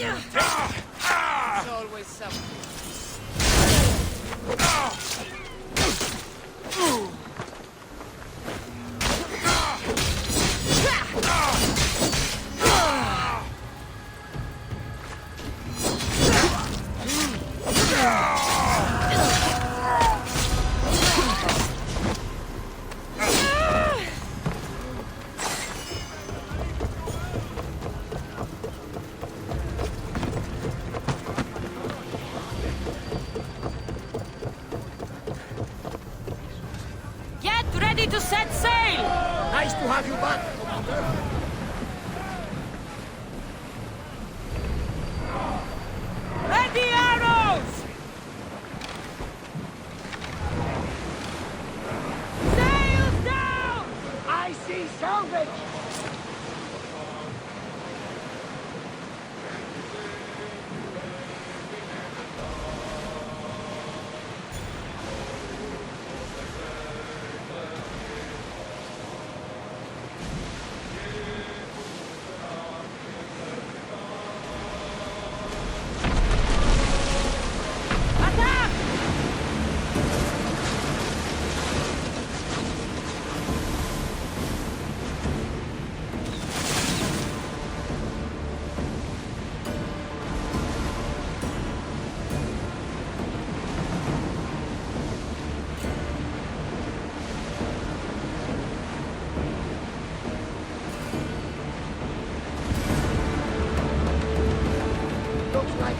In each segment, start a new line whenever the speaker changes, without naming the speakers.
There's always something.
Ready to set sail!
Nice to have you back, Commander.
Ready arrows! Sails down!
I see salvage!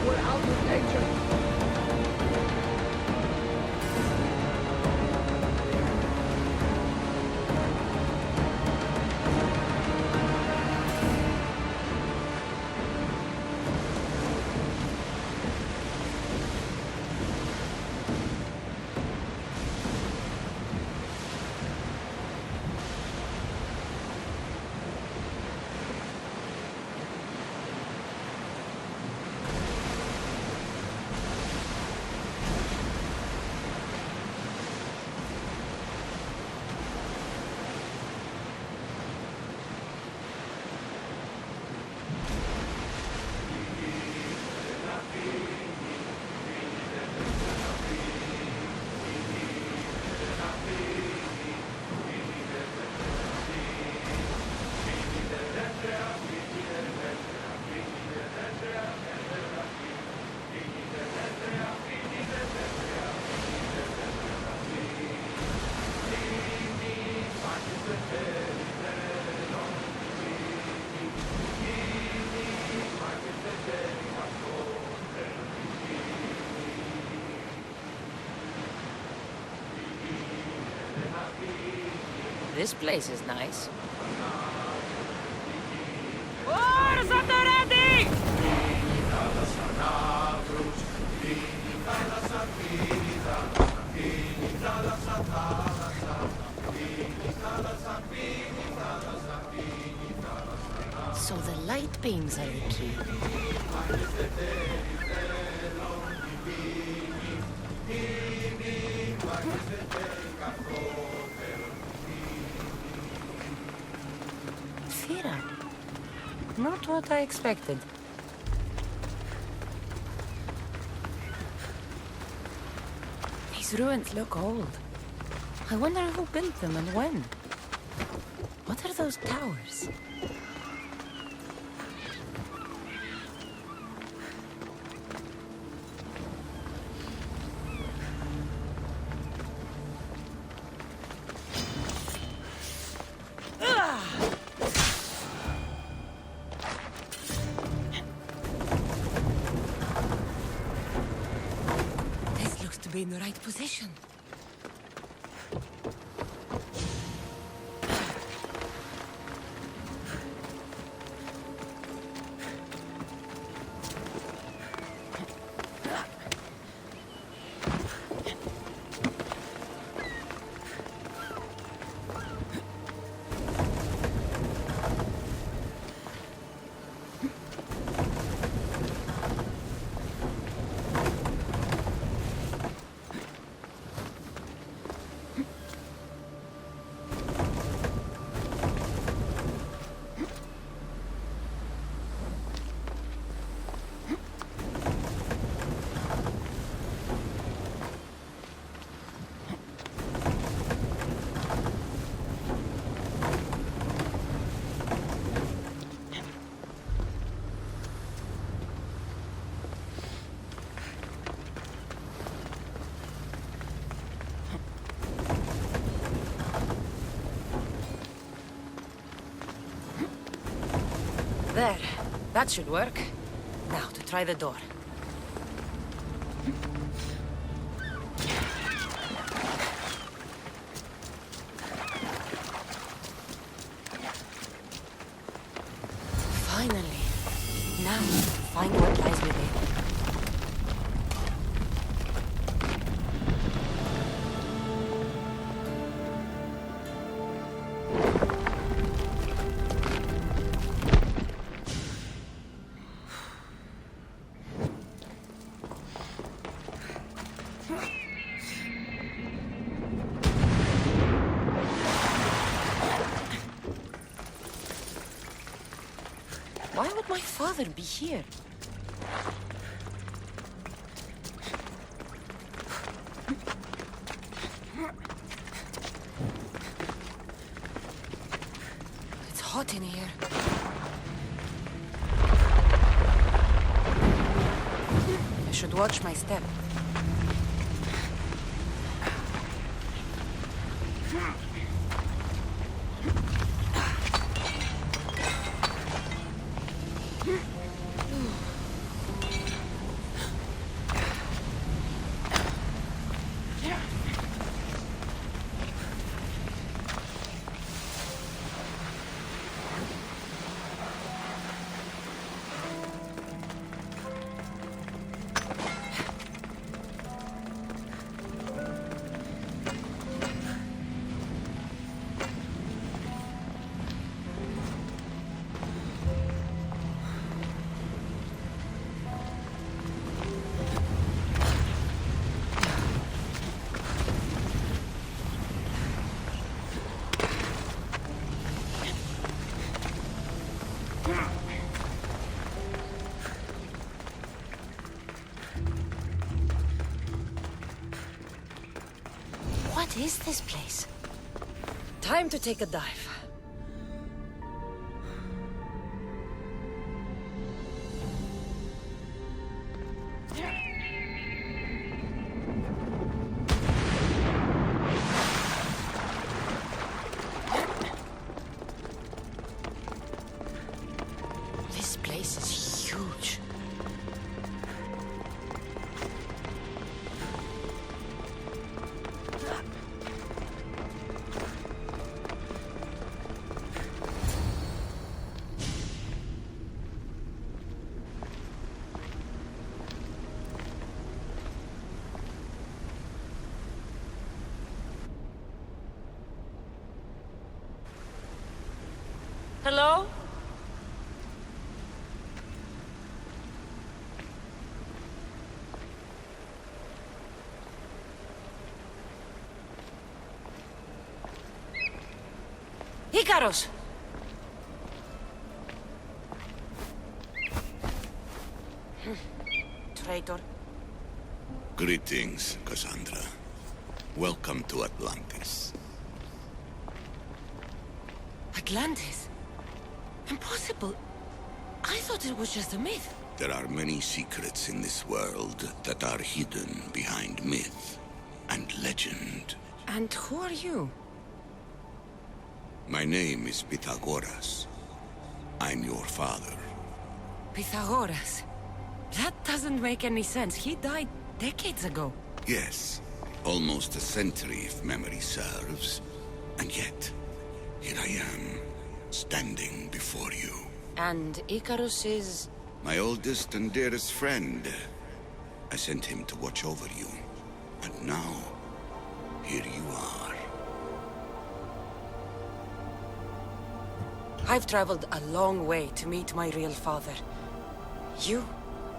We're out of danger.
This place is nice. Oars at the ready! So the light beams are the key. Not what I expected. These ruins look old. I wonder who built them and when. What are those towers? Be in the right position. There. That should work. Now, to try the door. Finally. Now, find what lies within. Why would my father be here? It's hot in here. I should watch my step. What is this place? Time to take a dive. This place is huge. Hello? Icaros! Traitor.
Greetings, Cassandra. Welcome to Atlantis.
Atlantis? Impossible. I thought it was just a myth.
There are many secrets in this world that are hidden behind myth and legend.
And who are you?
My name is Pythagoras. I'm your father.
Pythagoras. That doesn't make any sense. He died decades ago.
Yes, almost a century if memory serves. And yet, here I am, standing before you.
And Icarus is...
My oldest and dearest friend. I sent him to watch over you. And now, here you are.
I've traveled a long way to meet my real father. You?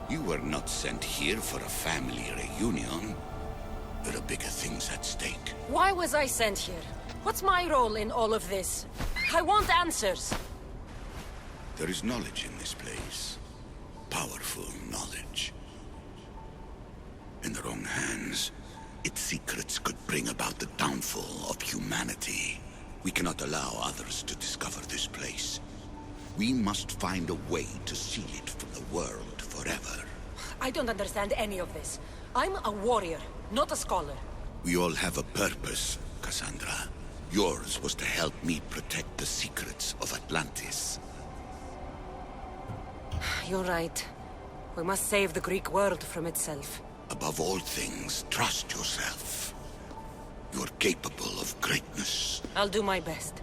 You were not sent here for a family reunion. There are bigger things at stake.
Why was I sent here? What's my role in all of this? I want answers.
There is knowledge in this place. Powerful knowledge. In the wrong hands, its secrets could bring about the downfall of humanity. We cannot allow others to discover this place. We must find a way to seal it from the world forever.
I don't understand any of this. I'm a warrior, not a scholar.
We all have a purpose, Cassandra. Yours was to help me protect the secrets of Atlantis.
You're right. We must save the Greek world from itself.
Above all things, trust yourself. You're capable of greatness.
I'll do my best.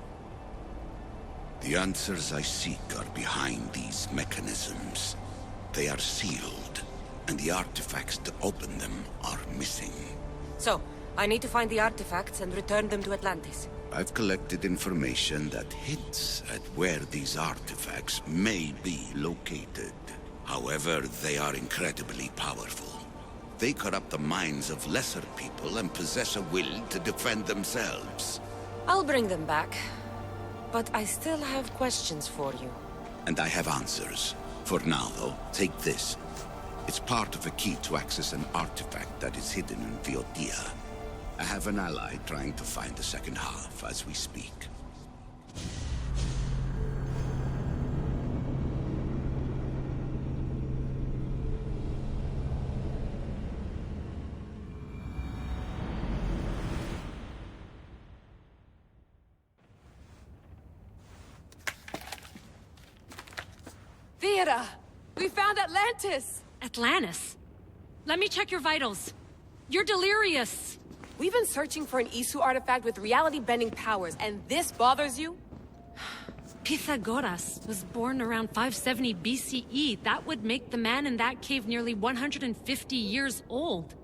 The answers I seek are behind these mechanisms. They are sealed, and the artifacts to open them are missing.
So, I need to find the artifacts and return them to Atlantis.
I've collected information that hints at where these artifacts may be located. However, they are incredibly powerful. They corrupt the minds of lesser people and possess a will to defend themselves.
I'll bring them back. But I still have questions for you.
And I have answers. For now, though, take this. It's part of a key to access an artifact that is hidden in Viotia. I have an ally trying to find the second half as we speak.
Theodore! We found Atlantis!
Atlantis? Let me check your vitals. You're delirious.
We've been searching for an Isu artifact with reality-bending powers, and this bothers you?
Pythagoras was born around 570 BCE. That would make the man in that cave nearly 150 years old.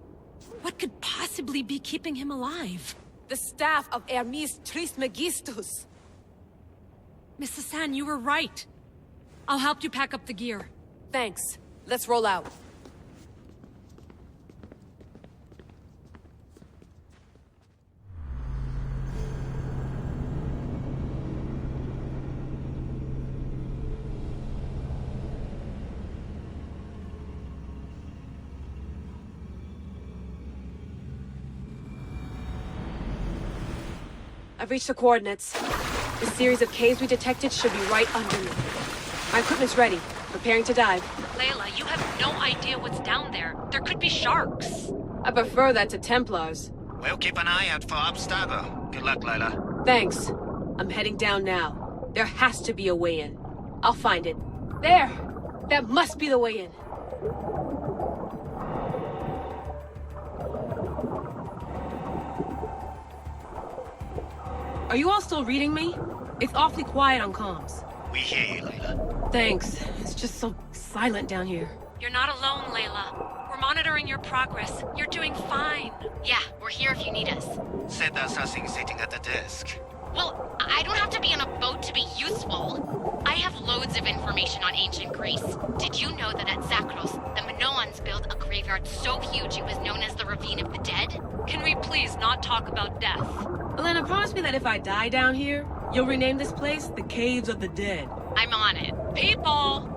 What could possibly be keeping him alive?
The staff of Hermes Trismegistus.
Mrs. San, you were right. I'll help you pack up the gear.
Thanks. Let's roll out. I've reached the coordinates. The series of caves we detected should be right under me. My equipment's ready. Preparing to dive.
Layla, you have no idea what's down there. There could be sharks.
I prefer that to Templars.
We'll keep an eye out for Abstergo. Good luck, Layla.
Thanks. I'm heading down now. There has to be a way in. I'll find it. There! That must be the way in. Are you all still reading me? It's awfully quiet on comms.
We hear you, Layla.
Thanks. It's just so silent down here.
You're not alone, Layla. We're monitoring your progress. You're doing fine.
Yeah, we're here if you need us.
Said the assassin sitting at the desk.
Well, I don't have to be on a boat to be useful. I have loads of information on ancient Greece. Did you know that at Zakros, the Minoans built a graveyard so huge it was known as the Ravine of the Dead?
Can we please not talk about death?
Elena, promise me that if I die down here, you'll rename this place the Caves of the Dead.
I'm on it.
People!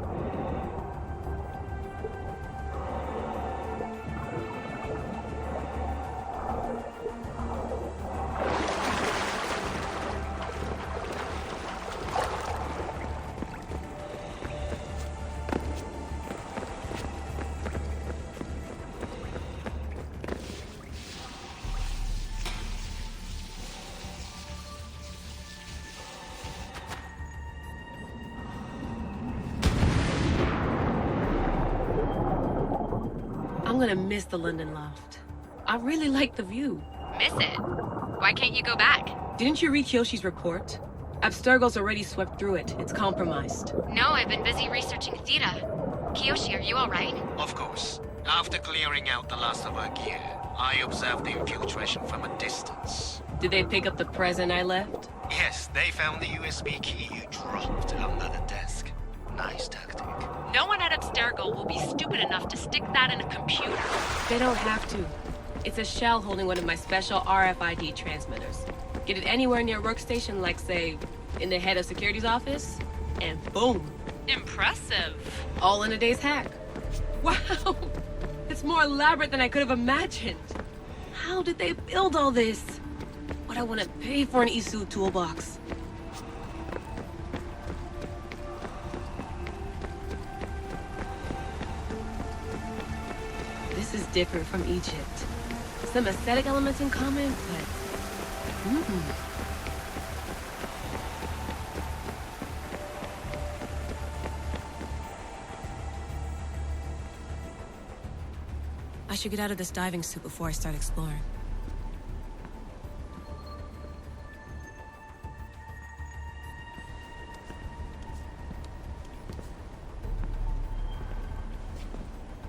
I'm gonna miss the London loft. I really like the view.
Miss it? Why can't you go back?
Didn't you read Kyoshi's report? Abstergo's already swept through it. It's compromised.
No, I've been busy researching Theta. Kiyoshi, are you alright?
Of course. After clearing out the last of our gear, I observed the infiltration from a distance.
Did they pick up the present I left?
Yes, they found the USB key you dropped under the desk. Nice tactic.
No one at Abstergo will be stupid enough to stick that in a computer.
They don't have to. It's a shell holding one of my special RFID transmitters. Get it anywhere near a workstation, like, say, in the head of security's office, and boom.
Impressive.
All in a day's hack. Wow! It's more elaborate than I could have imagined. How did they build all this? What I want to pay for an Isu toolbox. This is different from Egypt. Some aesthetic elements in common, but... I should get out of this diving suit before I start exploring.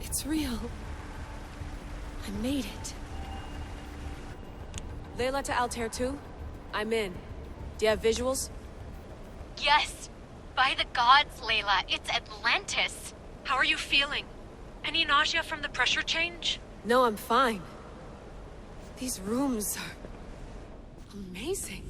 It's real. I made it. Layla to Altair 2? I'm in. Do you have visuals?
Yes! By the gods, Layla, it's Atlantis!
How are you feeling? Any nausea from the pressure change?
No, I'm fine. These rooms are amazing.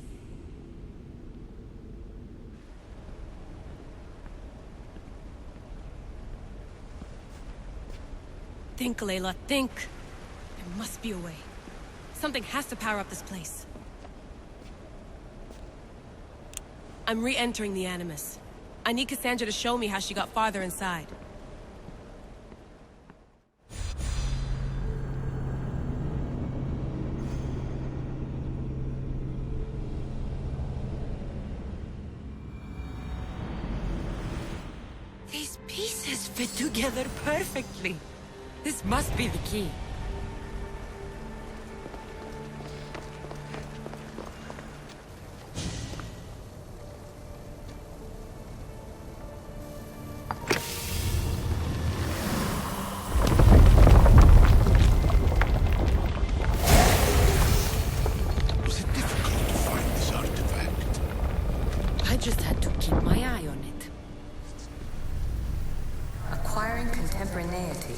Think, Layla, think. There must be a way. Something has to power up this place. I'm re-entering the Animus. I need Cassandra to show me how she got farther inside.
These pieces fit together perfectly. This must be the key.
Was it difficult to find this artifact?
I just had to keep my eye on it.
Acquiring contemporaneity.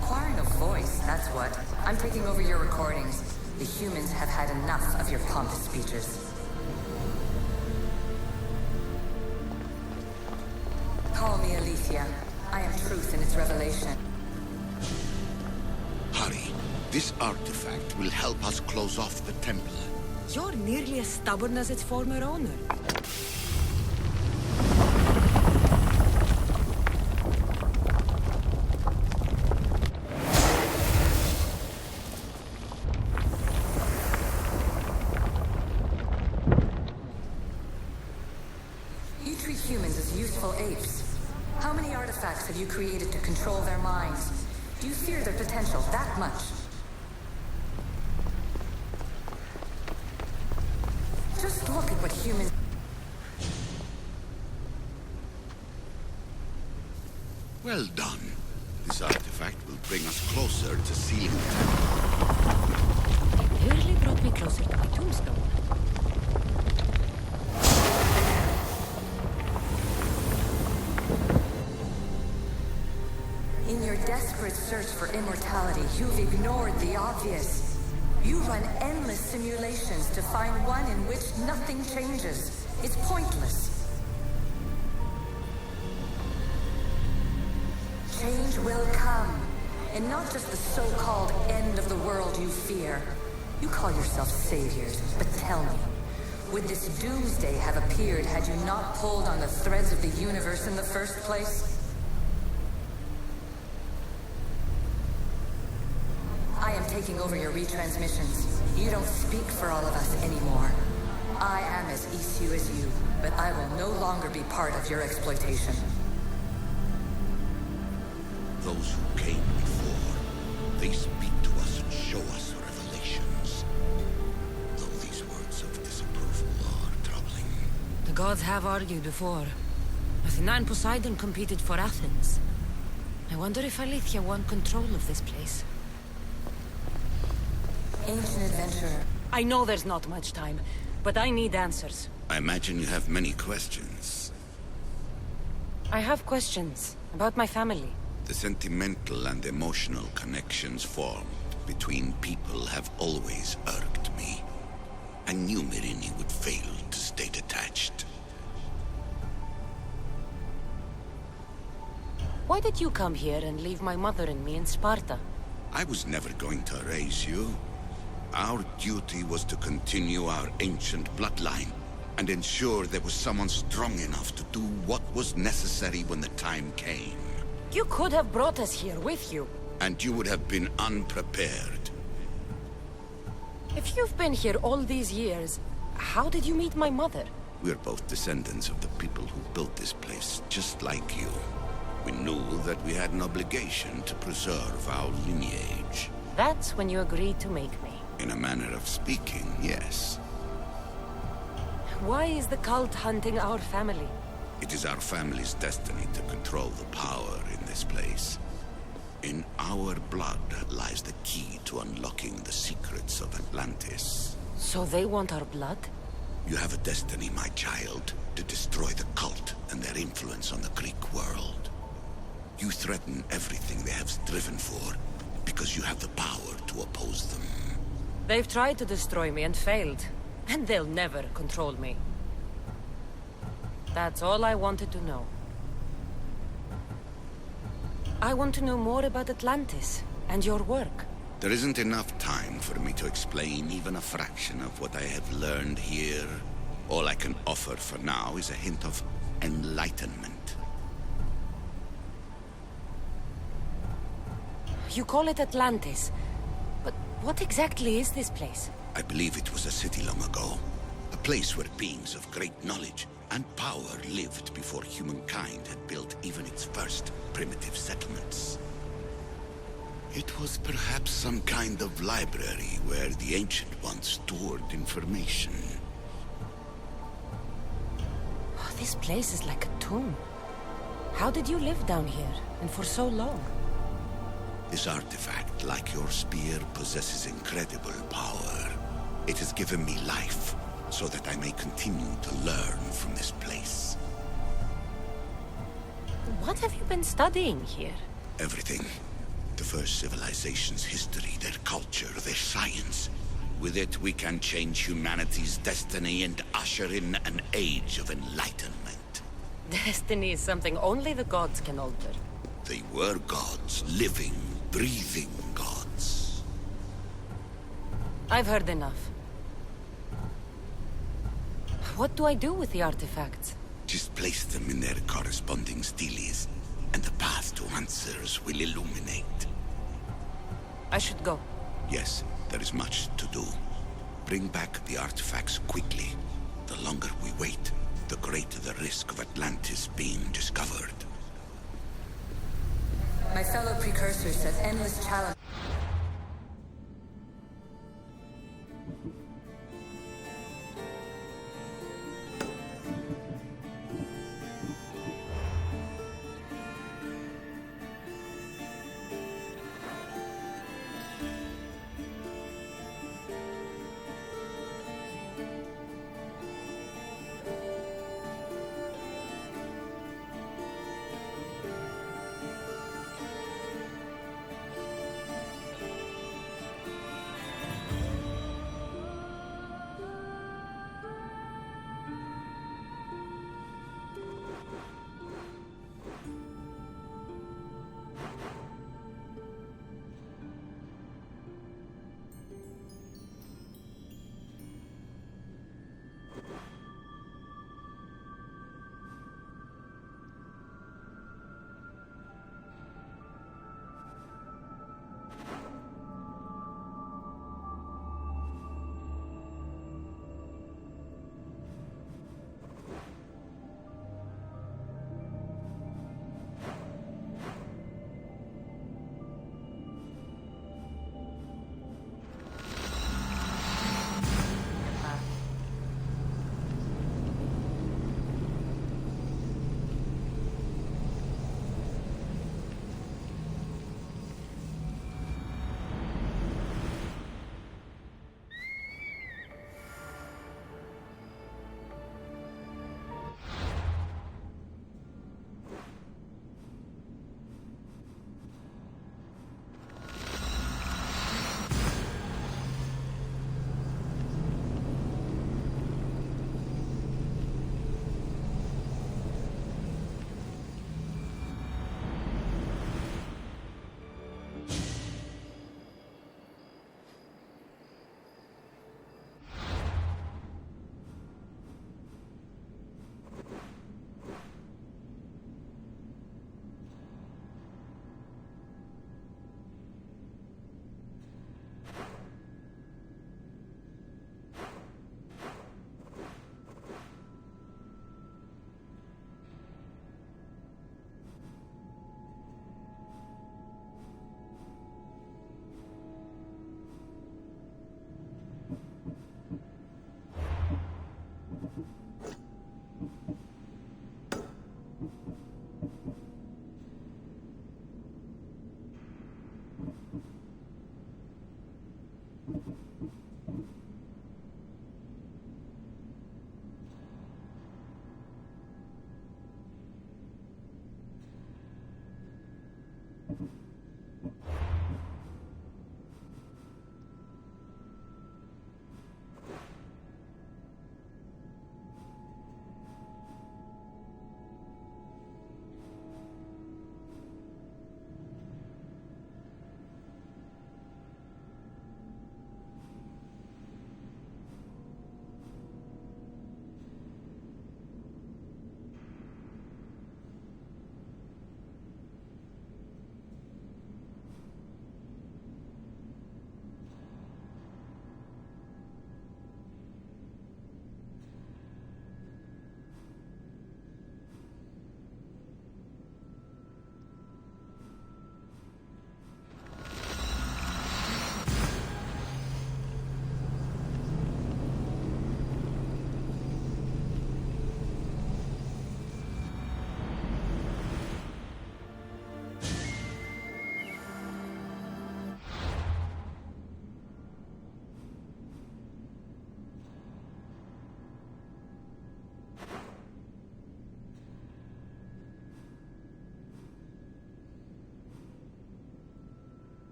Acquiring a voice, that's what. I'm taking over your recordings. The humans have had enough of your pompous speeches. Call me Alicia. I am truth in its revelation.
Hurry. This artifact will help us close off the temple.
You're nearly as stubborn as its former owner.
You treat humans as useful apes. How many artifacts have you created to control their minds? Do you fear their potential that much? Just look at what humans...
Well done. This artifact will bring us closer to sealing the temple.
It nearly brought me closer to my tombstone.
In your desperate search for immortality, you've ignored the obvious. You run endless simulations to find one in which nothing changes. It's pointless. Change will come. And not just the so-called end of the world you fear. You call yourself saviors, but tell me, would this doomsday have appeared had you not pulled on the threads of the universe in the first place? I am taking over your retransmissions. You don't speak for all of us anymore. I am as issue as you, but I will no longer be part of your exploitation.
Those who came before, they speak to us and show us revelations. Though these words of disapproval are troubling.
The gods have argued before. Athena and Poseidon competed for Athens. I wonder if Aletheia won control of this place.
Ancient adventurer.
I know there's not much time, but I need answers.
I imagine you have many questions.
I have questions about my family.
The sentimental and emotional connections formed between people have always irked me. I knew Myrini would fail to stay detached.
Why did you come here and leave my mother and me in Sparta?
I was never going to raise you. Our duty was to continue our ancient bloodline and ensure there was someone strong enough to do what was necessary when the time came.
You could have brought us here with you.
And you would have been unprepared.
If you've been here all these years, how did you meet my mother?
We're both descendants of the people who built this place, just like you. We knew that we had an obligation to preserve our lineage.
That's when you agreed to make me.
In a manner of speaking, yes.
Why is the cult hunting our family?
It is our family's destiny to control the power in this place. In our blood lies the key to unlocking the secrets of Atlantis.
So they want our blood?
You have a destiny, my child, to destroy the cult and their influence on the Greek world. You threaten everything they have striven for, because you have the power to oppose them.
They've tried to destroy me and failed, and they'll never control me. That's all I wanted to know. I want to know more about Atlantis and your work.
There isn't enough time for me to explain even a fraction of what I have learned here. All I can offer for now is a hint of enlightenment.
You call it Atlantis, but what exactly is this place?
I believe it was a city long ago. A place where beings of great knowledge and power lived before humankind had built even its first primitive settlements. It was perhaps some kind of library where the Ancient Ones stored information.
Oh, this place is like a tomb. How did you live down here, and for so long?
This artifact, like your spear, possesses incredible power. It has given me life, so that I may continue to learn from this place.
What have you been studying here?
Everything. The first civilization's history, their culture, their science. With it, we can change humanity's destiny and usher in an age of enlightenment.
Destiny is something only the gods can alter.
They were gods, living, breathing gods.
I've heard enough. What do I do with the artifacts?
Just place them in their corresponding steles, and the path to answers will illuminate.
I should go.
Yes, there is much to do. Bring back the artifacts quickly. The longer we wait, the greater the risk of Atlantis being discovered.
My fellow precursors set endless challenge.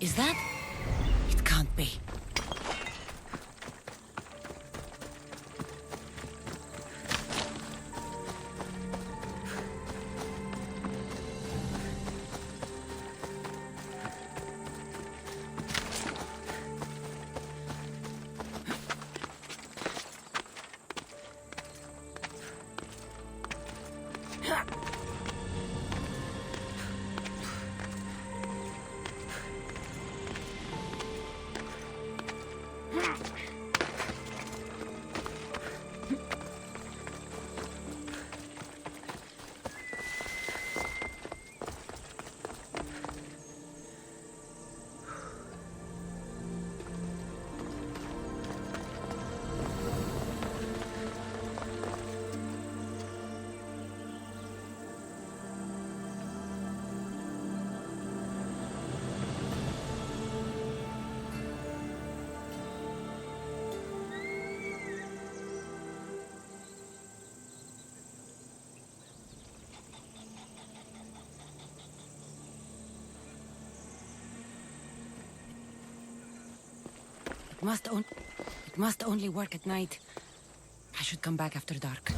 Is that... It can't be. It must only work at night. I should come back after dark.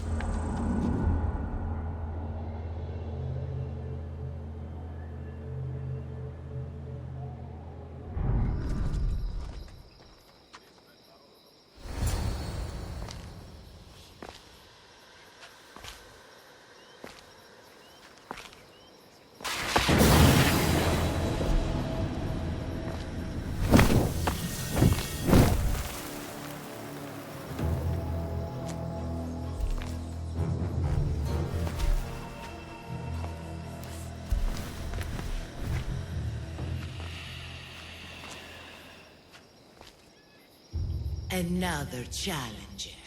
Another challenger.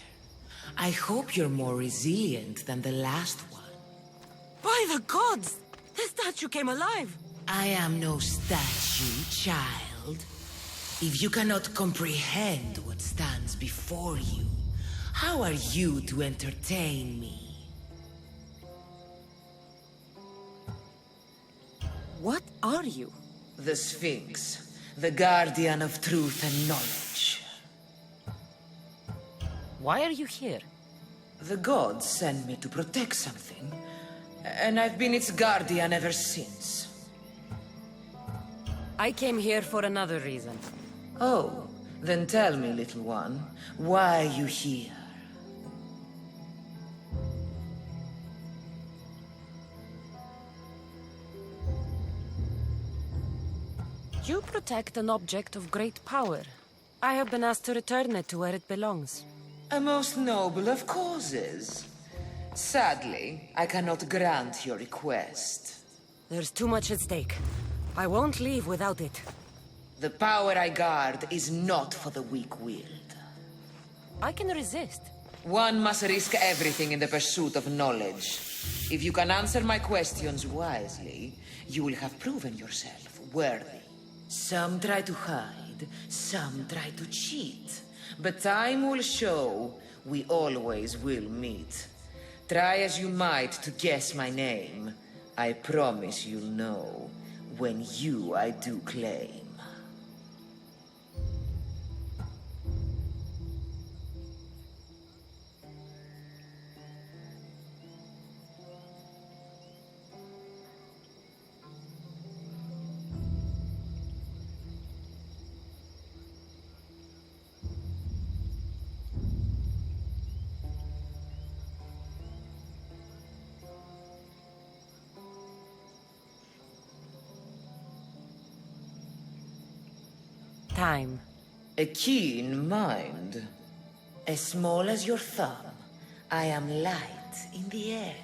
I hope you're more resilient than the last one.
By the gods! The statue came alive!
I am no statue, child. If you cannot comprehend what stands before you, how are you to entertain me?
What are you?
The Sphinx, the guardian of truth and knowledge.
Why are you here?
The gods sent me to protect something, and I've been its guardian ever since.
I came here for another reason.
Oh, then tell me, little one, why are you here?
You protect an object of great power. I have been asked to return it to where it belongs.
A most noble of causes. Sadly, I cannot grant your request.
There's too much at stake. I won't leave without it.
The power I guard is not for the weak-willed.
I can resist.
One must risk everything in the pursuit of knowledge. If you can answer my questions wisely, you will have proven yourself worthy. Some try to hide, some try to cheat. But time will show we always will meet. Try as you might to guess my name. I promise you'll know when I do claim.
Time.
A keen mind. As small as your thumb, I am light in the air.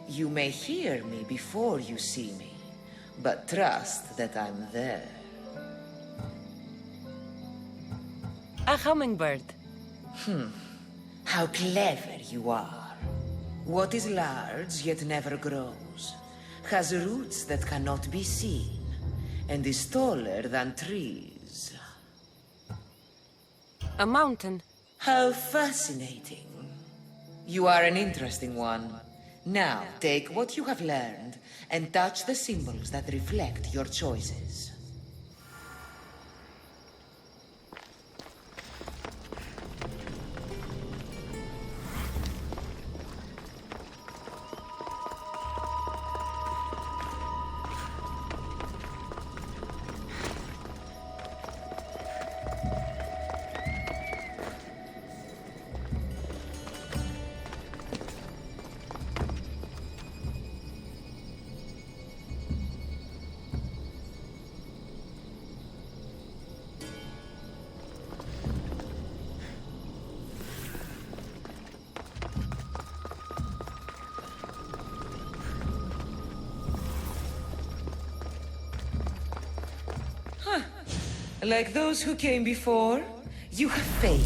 You may hear me before you see me, but trust that I'm there.
A hummingbird.
How clever you are. What is large yet never grows, has roots that cannot be seen, and is taller than trees.
A mountain.
How fascinating. You are an interesting one. Now, take what you have learned and touch the symbols that reflect your choices. Like those who came before, you have failed.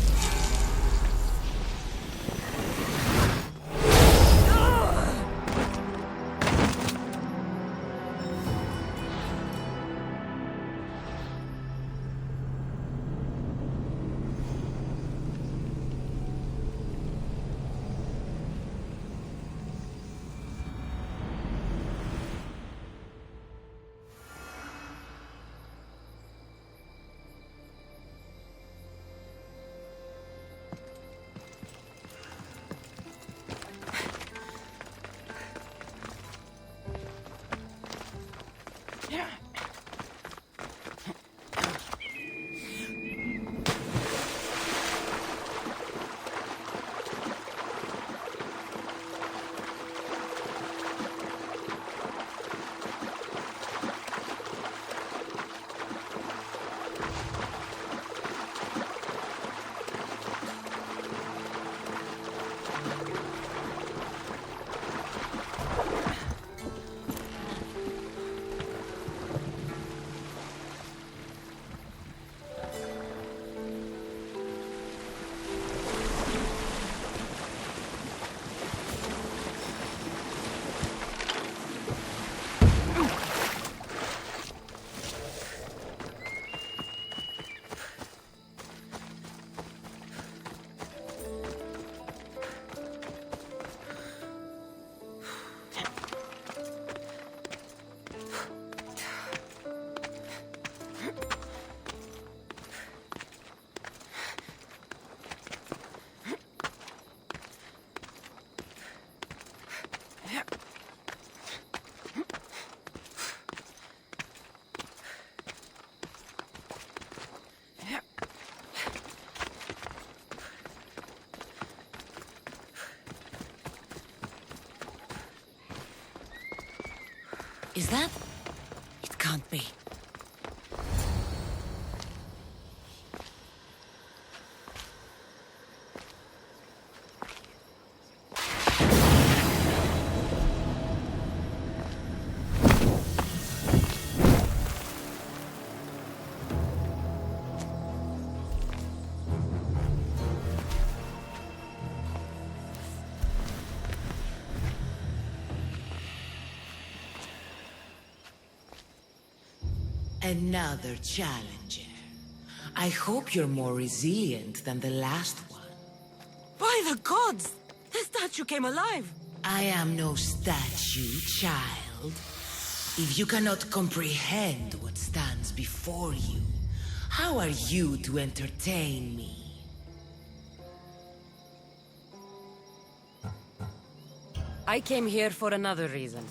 Is that? It can't be.
Another challenger. I hope you're more resilient than the last one.
By the gods! The statue came alive!
I am no statue, child. If you cannot comprehend what stands before you, how are you to entertain me?
I came here for another reason.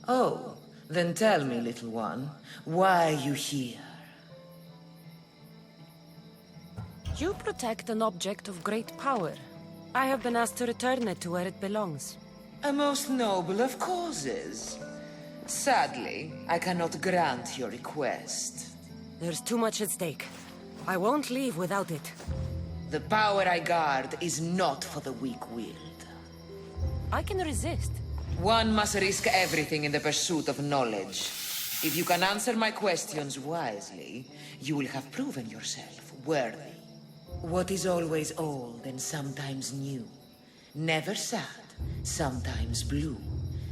Oh, then tell me, little one, why are you here?
You protect an object of great power. I have been asked to return it to where it belongs.
A most noble of causes. Sadly, I cannot grant your request.
There's too much at stake. I won't leave without it.
The power I guard is not for the weak-willed.
I can resist.
One must risk everything in the pursuit of knowledge. If you can answer my questions wisely, you will have proven yourself worthy. What is always old and sometimes new. Never sad, sometimes blue.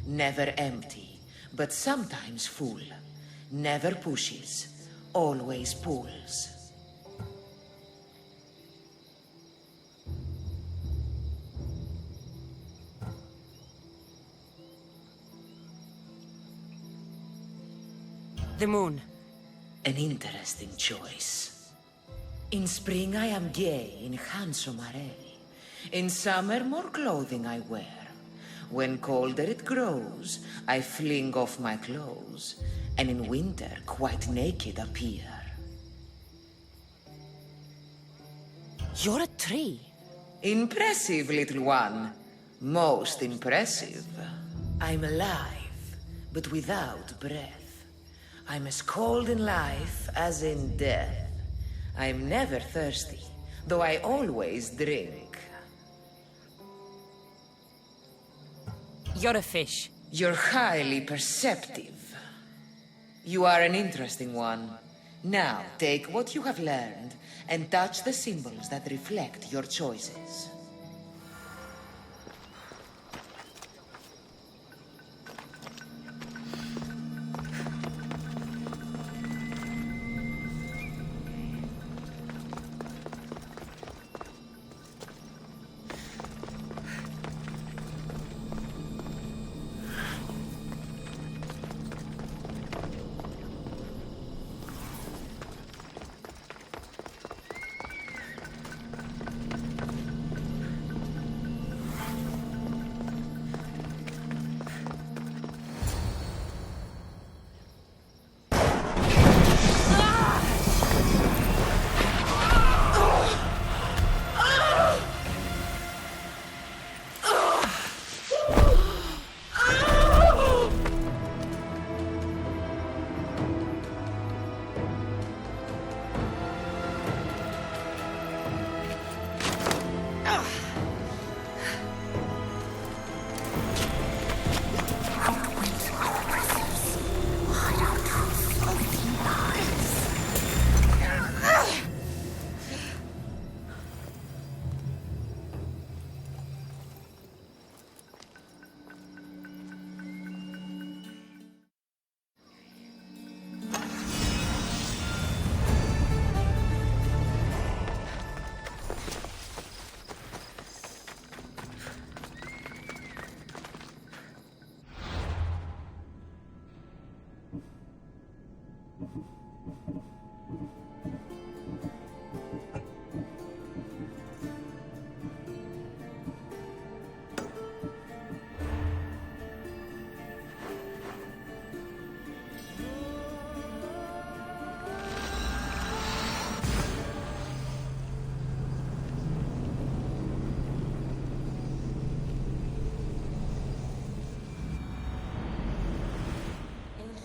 Never empty, but sometimes full. Never pushes, always pulls.
The moon.
An interesting choice. In spring I am gay in handsome array. In summer more clothing I wear. When colder it grows, I fling off my clothes. And in winter quite naked appear.
You're a tree.
Impressive, little one. Most impressive. I'm alive, but without breath. I'm as cold in life as in death. I'm never thirsty, though I always drink.
You're a fish.
You're highly perceptive. You are an interesting one. Now, take what you have learned and touch the symbols that reflect your choices.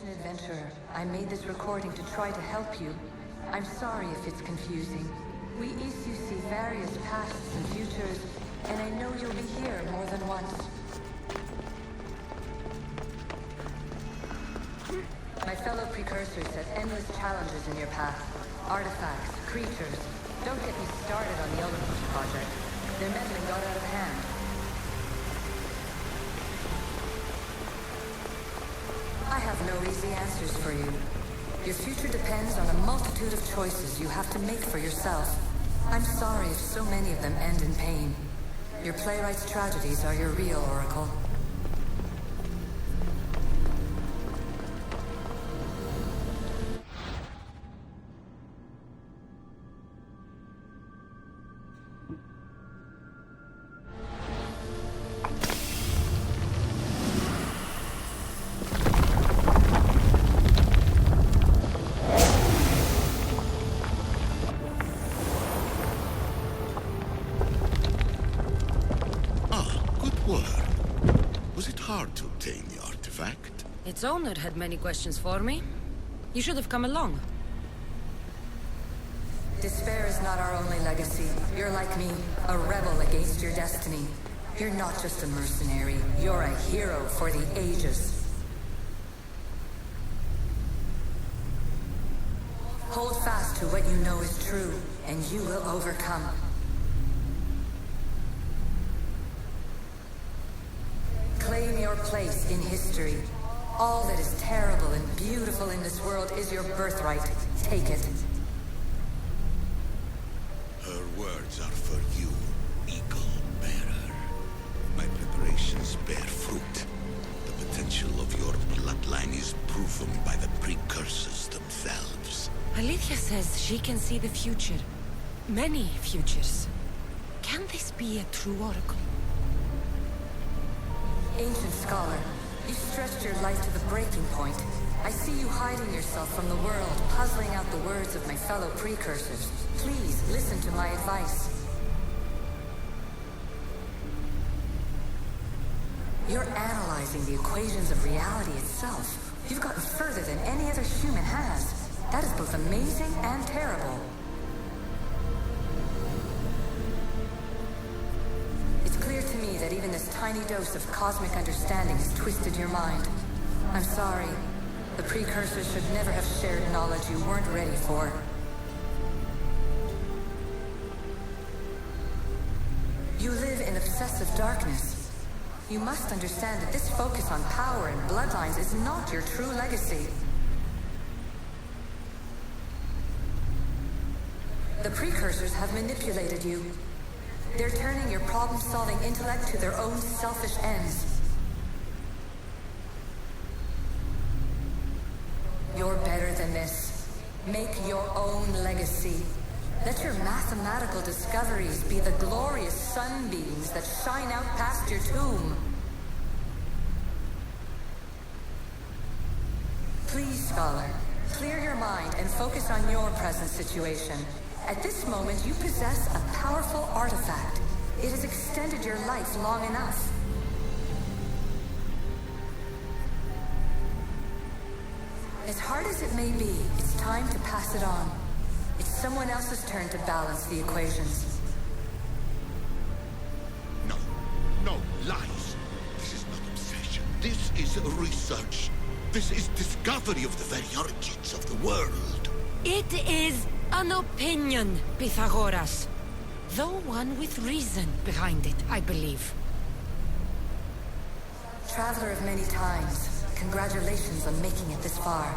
Adventurer, I made this recording to try to help you. I'm sorry if it's confusing. We Isu see various pasts and futures, and I know you'll be here more than once. My fellow precursors set endless challenges in your path. Artifacts, creatures. Don't get me started on the Odyssey project. Their meddling got out of hand. I have no easy answers for you. Your future depends on a multitude of choices you have to make for yourself. I'm sorry if so many of them end in pain. Your playwright's tragedies are your real oracle.
Its owner had many questions for me. You should have come along.
Despair is not our only legacy. You're like me, a rebel against your destiny. You're not just a mercenary, you're a hero for the ages. Hold fast to what you know is true, and you will overcome. Claim your place in history. All that is terrible and beautiful in this world is your birthright. Take it.
Her words are for you, Eagle Bearer. My preparations bear fruit. The potential of your bloodline is proven by the precursors themselves.
Alethea says she can see the future. Many futures. Can this be a true oracle?
Ancient scholar, you've stretched your life to the breaking point. I see you hiding yourself from the world, puzzling out the words of my fellow precursors. Please, listen to my advice. You're analyzing the equations of reality itself. You've gotten further than any other human has. That is both amazing and terrible. It's clear to me that even this tiny dose of cosmic understanding has twisted your mind. I'm sorry. The precursors should never have shared knowledge you weren't ready for. You live in obsessive darkness. You must understand that this focus on power and bloodlines is not your true legacy. The precursors have manipulated you. They're turning your problem-solving intellect to their own selfish ends. You're better than this. Make your own legacy. Let your mathematical discoveries be the glorious sunbeams that shine out past your tomb. Please, Scholar, clear your mind and focus on your present situation. At this moment, you possess a powerful artifact. It has extended your life long enough. As hard as it may be, it's time to pass it on. It's someone else's turn to balance the equations.
No, no, lies. This is not obsession. This is research. This is discovery of the very origins of the world.
It is an opinion, Pythagoras. Though one with reason behind it, I believe.
Traveler of many times, congratulations on making it this far.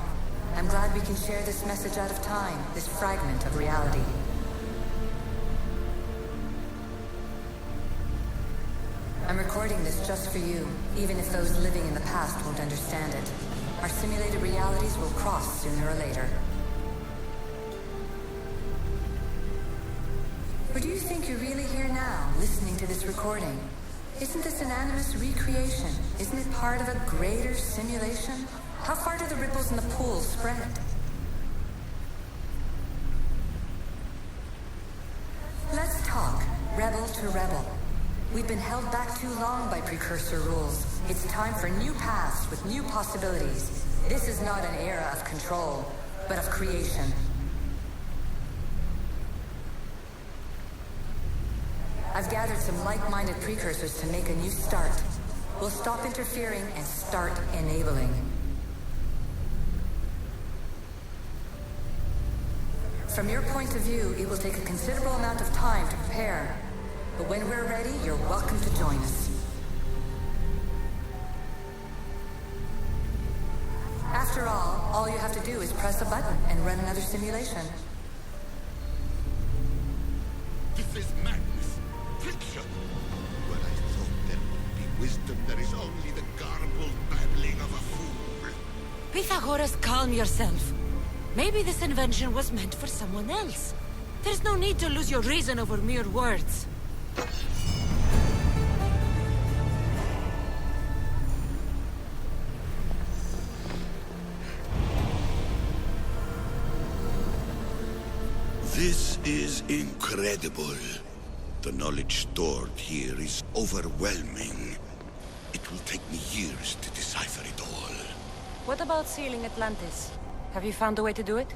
I'm glad we can share this message out of time, this fragment of reality. I'm recording this just for you, even if those living in the past won't understand it. Our simulated realities will cross sooner or later. Or do you think you're really here now, listening to this recording? Isn't this an animus recreation? Isn't it part of a greater simulation? How far do the ripples in the pool spread? Let's talk, rebel to rebel. We've been held back too long by precursor rules. It's time for new paths with new possibilities. This is not an era of control, but of creation. I've gathered some like-minded precursors to make a new start. We'll stop interfering and start enabling. From your point of view, it will take a considerable amount of time to prepare. But when we're ready, you're welcome to join us. After all you have to do is press a button and run another simulation.
This is madness. Fiction. Where I thought there would be wisdom, there is only the garbled babbling of a fool.
Pythagoras, calm yourself. Maybe this invention was meant for someone else. There's no need to lose your reason over mere words.
This is incredible. The knowledge stored here is overwhelming. It will take me years to decipher it all.
What about sealing Atlantis? Have you found a way to do it?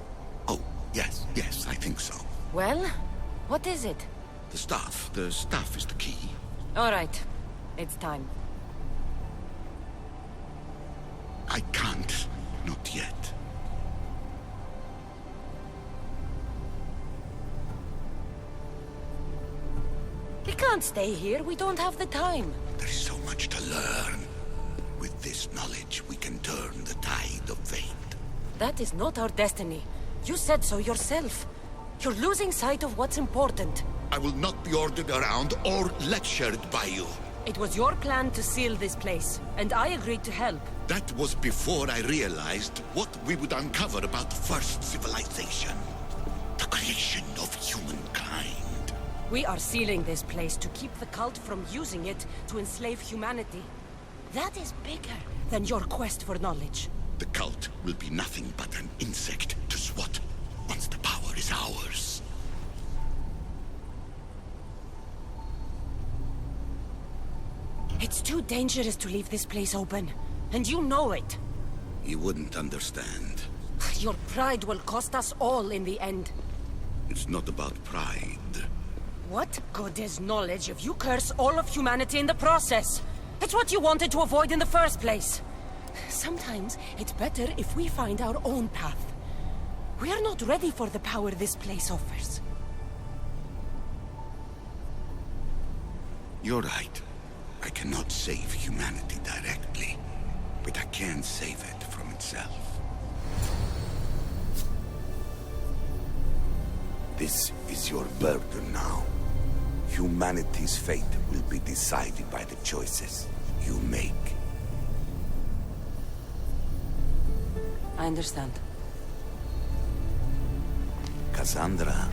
Oh, yes, I think so.
Well, what is it?
The staff is the key.
All right, it's time.
I can't, not yet.
We can't stay here, we don't have the time.
There is so much to learn. With this knowledge, we can turn the tide of fate.
That is not our destiny. You said so yourself. You're losing sight of what's important.
I will not be ordered around or lectured by you.
It was your plan to seal this place, and I agreed to help.
That was before I realized what we would uncover about the first civilization. The creation of humankind.
We are sealing this place to keep the cult from using it to enslave humanity. That is bigger than your quest for knowledge.
The cult will be nothing but an insect to swat once the power is ours.
It's too dangerous to leave this place open, and you know it.
You wouldn't understand.
Your pride will cost us all in the end.
It's not about pride.
What good is knowledge if you curse all of humanity in the process? It's what you wanted to avoid in the first place. Sometimes it's better if we find our own path. We are not ready for the power this place offers.
You're right. I cannot save humanity directly, but I can save it from itself. This is your burden now. Humanity's fate will be decided by the choices you make.
I understand.
Cassandra,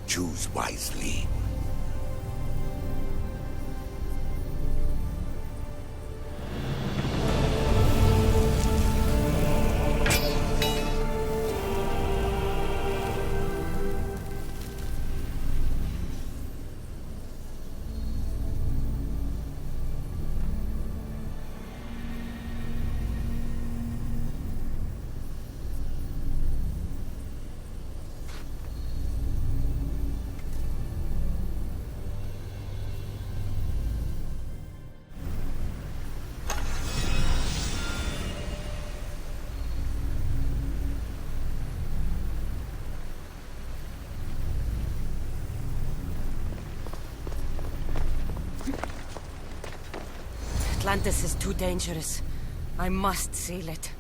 choose wisely.
Atlantis is too dangerous. I must seal it.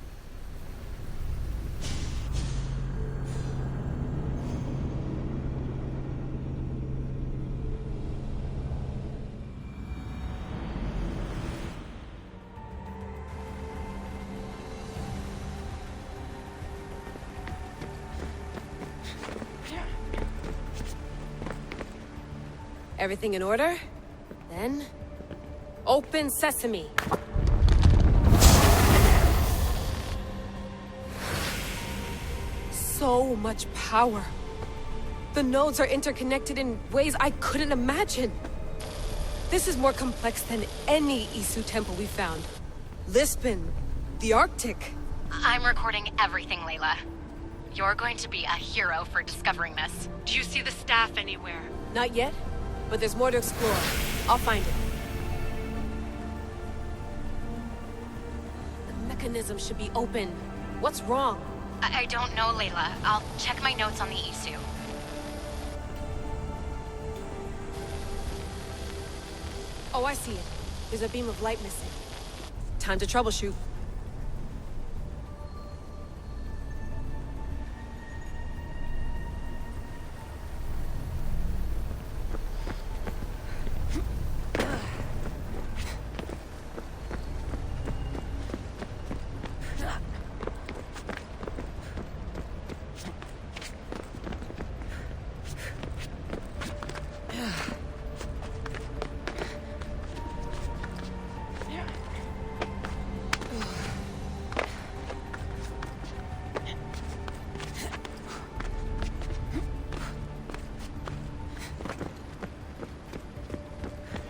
Everything in order? Then... open sesame. So much power. The nodes are interconnected in ways I couldn't imagine. This is more complex than any Isu temple we found. Lisbon, the Arctic.
I'm recording everything, Layla. You're going to be a hero for discovering this.
Do you see the staff anywhere?
Not yet, but there's more to explore. I'll find it. The mechanism should be open. What's wrong?
I don't know, Layla. I'll check my notes on the Isu.
Oh, I see it. There's a beam of light missing. Time to troubleshoot.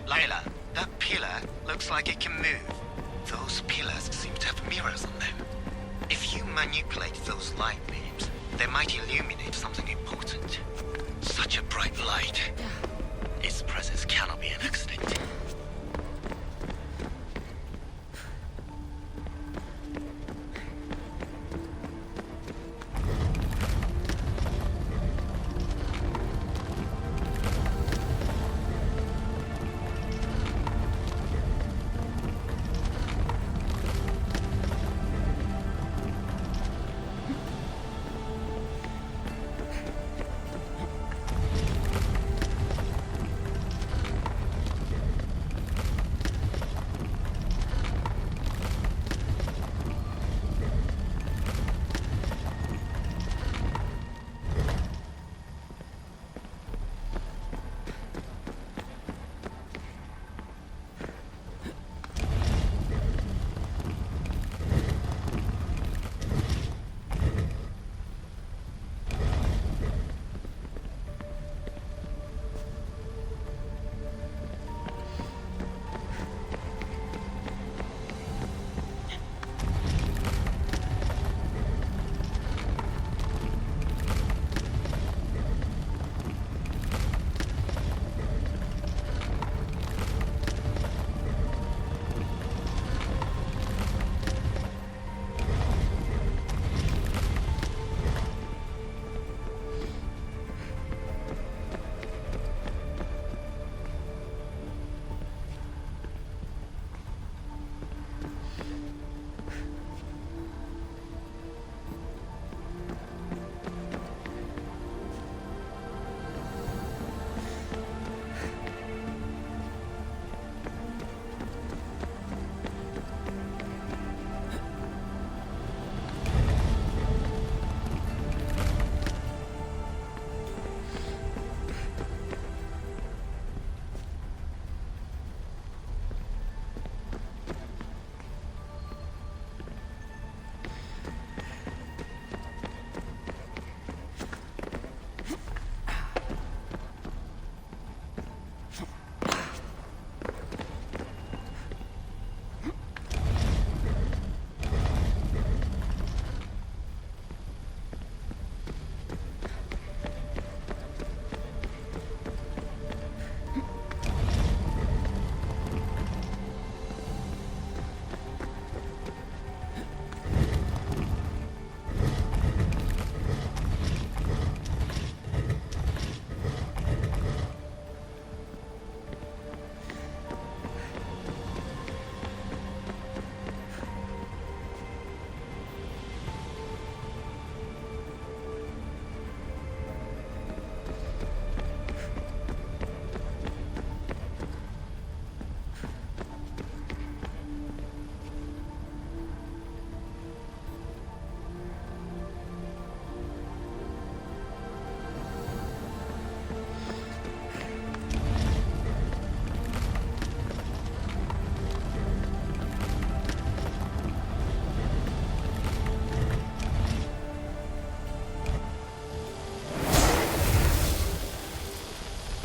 Layla, that pillar looks like it can move. Those pillars seem to have mirrors on them. If you manipulate those light beams, they might illuminate something important. Such a bright light. Its presence cannot be an accident.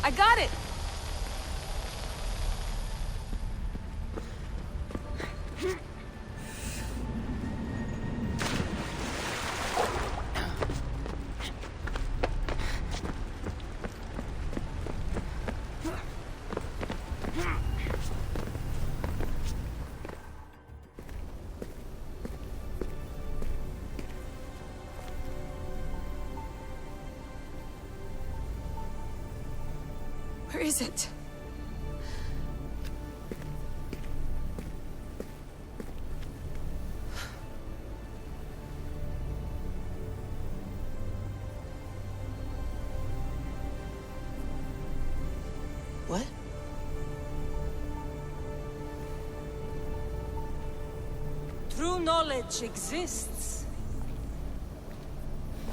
I got it! Where is it?
What?
True knowledge exists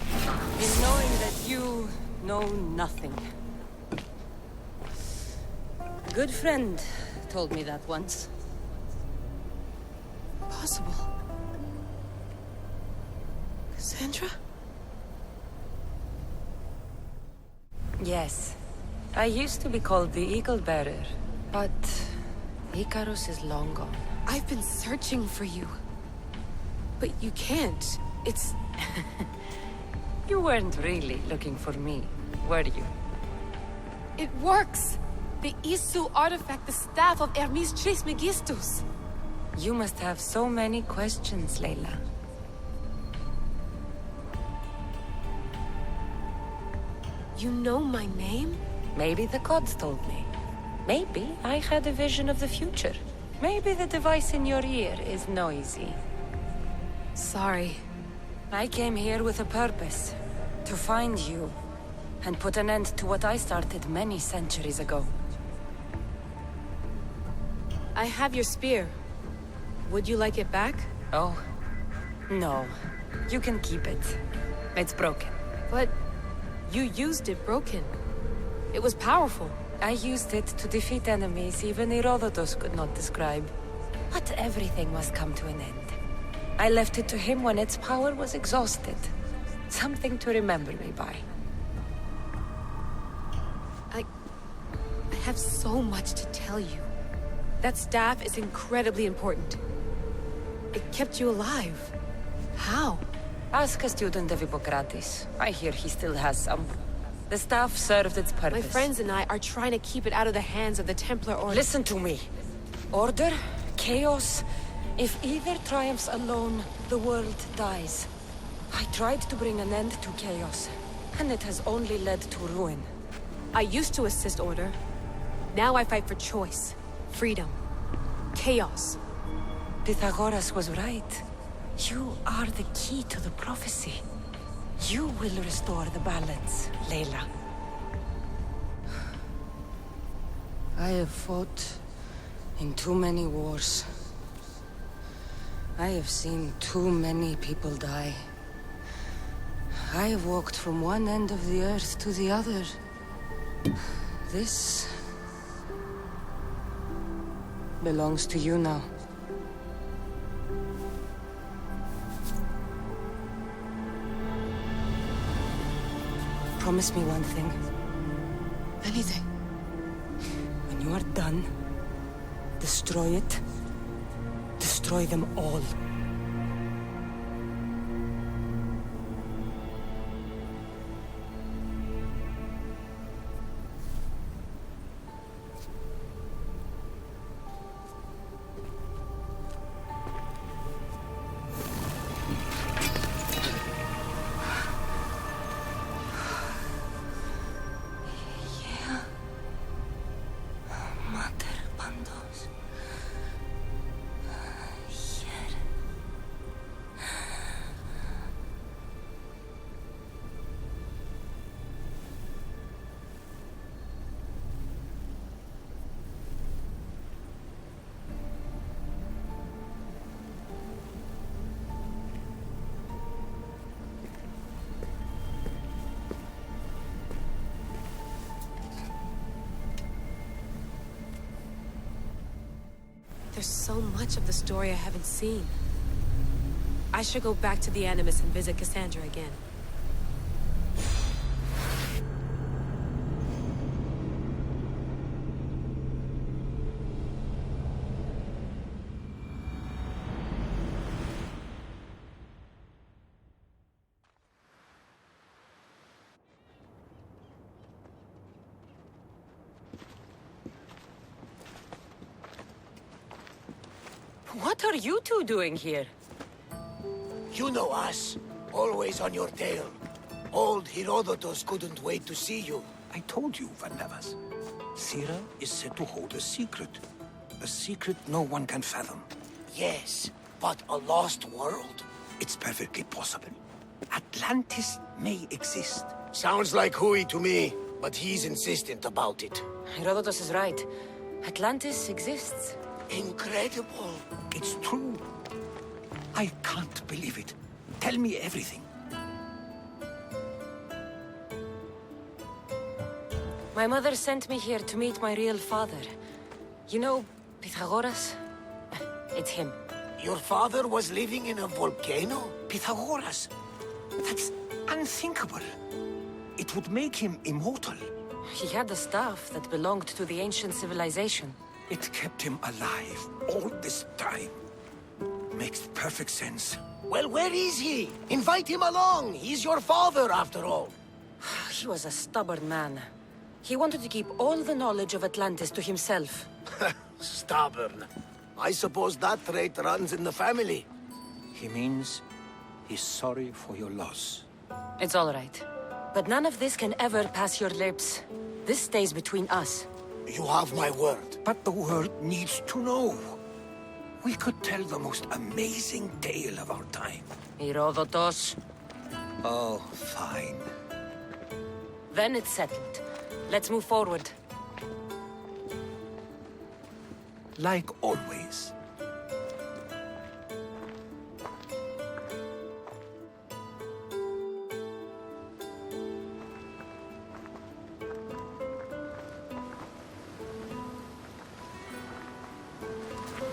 in knowing that you know nothing. Good friend told me that once.
Possible. Cassandra?
Yes. I used to be called the Eagle Bearer, but Icarus is long gone.
I've been searching for you. But you can't. It's...
You weren't really looking for me, were you?
It works! The Isu artifact, the staff of Hermes Trismegistus.
You must have so many questions, Layla.
You know my name?
Maybe the gods told me. Maybe I had a vision of the future. Maybe the device in your ear is noisy.
Sorry.
I came here with a purpose. To find you. And put an end to what I started many centuries ago.
I have your spear. Would you like it back?
Oh. No. You can keep it. It's broken.
But you used it broken. It was powerful.
I used it to defeat enemies even Herodotus could not describe. But everything must come to an end. I left it to him when its power was exhausted. Something to remember me by.
I have so much to tell you. That staff is incredibly important. It kept you alive. How?
Ask a student of Hippocrates. I hear he still has some. The staff served its purpose.
My friends and I are trying to keep it out of the hands of the Templar Order.
Listen to me. Order, chaos. If either triumphs alone, the world dies. I tried to bring an end to chaos, and it has only led to ruin.
I used to assist Order. Now I fight for choice, freedom, chaos.
Pythagoras was right. You are the key to the prophecy. You will restore the balance, Layla. I have fought in too many wars. I have seen too many people die. I have walked from one end of the earth to the other. This belongs to you now. Promise me one thing.
Anything.
When you are done, destroy it. Destroy them all.
There's so much of the story I haven't seen. I should go back to the Animus and visit Cassandra again.
What are you two doing here?
You know us. Always on your tail. Old Herodotus couldn't wait to see you.
I told you, Van Nevers. Thera is said to hold a secret. A secret no one can fathom.
Yes, but a lost world?
It's perfectly possible. Atlantis may exist.
Sounds like Hui to me, but he's insistent about it.
Herodotus is right. Atlantis exists.
Incredible.
It's true. I can't believe it. Tell me everything.
My mother sent me here to meet my real father. You know, Pythagoras? It's him.
Your father was living in a volcano?
Pythagoras? That's unthinkable. It would make him immortal.
He had the staff that belonged to the ancient civilization.
It kept him alive all this time. Makes perfect sense.
Well, where is he? Invite him along. He's your father, after all.
He was a stubborn man. He wanted to keep all the knowledge of Atlantis to himself.
Stubborn. I suppose that trait runs in the family.
He means he's sorry for your loss.
It's all right. But none of this can ever pass your lips. This stays between us.
You have my word.
But the world needs to know. We could tell the most amazing tale of our time.
Herodotus.
Oh, fine.
Then it's settled. Let's move forward.
Like always.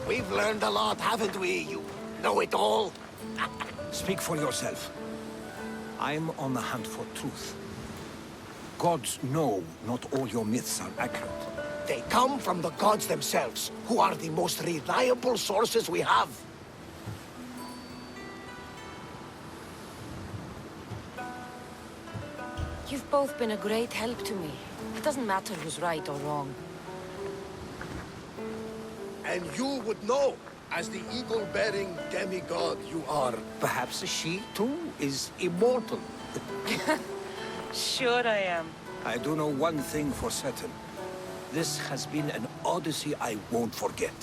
We've learned a lot, haven't we? You know it all.
Speak for yourself. I'm on the hunt for truth. Gods know not all your myths are accurate.
They come from the gods themselves, who are the most reliable sources we have.
You've both been a great help to me. It doesn't matter who's right or wrong.
And you would know, as the eagle-bearing demigod you are.
Perhaps she, too, is immortal.
Sure I am.
I do know one thing for certain. This has been an Odyssey I won't forget.